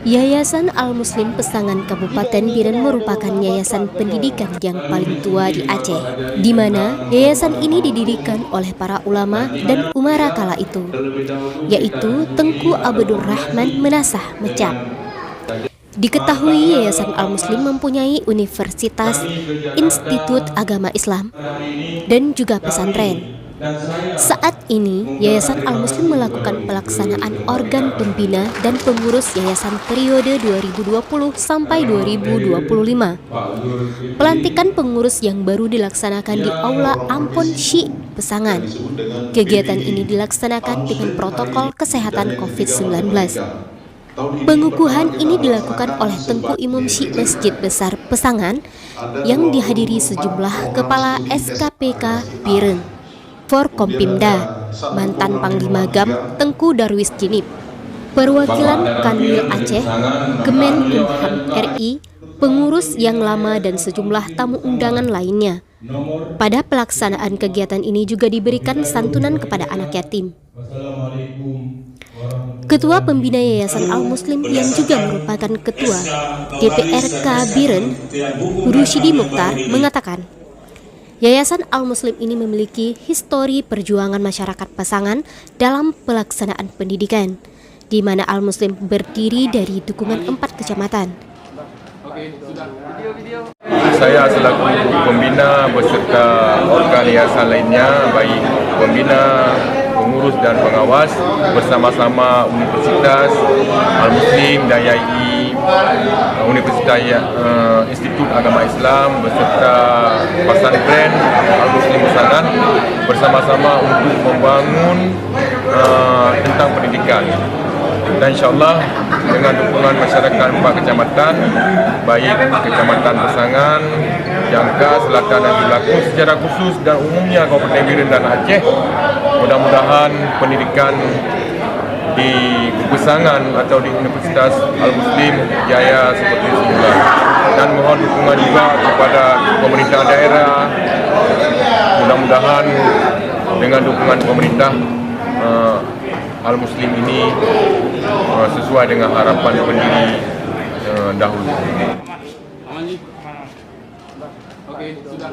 Yayasan Al-Muslim Pesangan Kabupaten Biren merupakan yayasan pendidikan yang paling tua di Aceh, di mana yayasan ini didirikan oleh para ulama dan umara kala itu, yaitu Tengku Abdur Rahman Menasah Mecap. Diketahui Yayasan Al-Muslim mempunyai universitas, institut agama Islam, dan juga pesantren. Saat ini, Yayasan Al-Muslim melakukan pelaksanaan organ pembina dan pengurus yayasan periode 2020 sampai 2025. Pelantikan pengurus yang baru dilaksanakan di Aula Ampon Syekh Pesangan. Kegiatan ini dilaksanakan dengan protokol kesehatan COVID-19. Pengukuhan ini dilakukan oleh Tengku Imam Syekh Masjid Besar Pesangan yang dihadiri sejumlah kepala SKPK Biren, Forkompimda, mantan Panglima GAM Tengku Darwis Jinip, perwakilan Kanwil Aceh, Kemenkumham RI, pengurus yang lama dan sejumlah tamu undangan lainnya. Pada pelaksanaan kegiatan ini juga diberikan santunan kepada anak yatim. Ketua Pembina Yayasan Al-Muslim yang juga merupakan Ketua DPRK Biren, Rusyidi Mukhtar, mengatakan, Yayasan Al-Muslim ini memiliki histori perjuangan masyarakat Pesangan dalam pelaksanaan pendidikan, di mana Al-Muslim berdiri dari dukungan 4 kecamatan. Saya selaku pembina beserta organ yayasan lainnya, baik pembina, pengurus dan pengawas, bersama-sama Universitas Al-Muslim dan YAI, Universitas Institut Agama Islam beserta pesantren Al-Muslim Pesangan bersama-sama untuk membangun tentang pendidikan. Dan insyaAllah dengan dukungan masyarakat 4 kecamatan, baik Kecamatan Pesangan, Jangka, Selatan dan Tiblaku secara khusus dan umumnya Kabupaten Biren dan Aceh, mudah-mudahan pendidikan di Pesangan atau di Universitas Al-Muslim jaya seperti semula. Dan mohon dukungan juga kepada pemerintah daerah, mudah-mudahan dengan dukungan pemerintah Al-Muslim ini sesuai dengan harapan pendiri dahulu. Oke, sudah.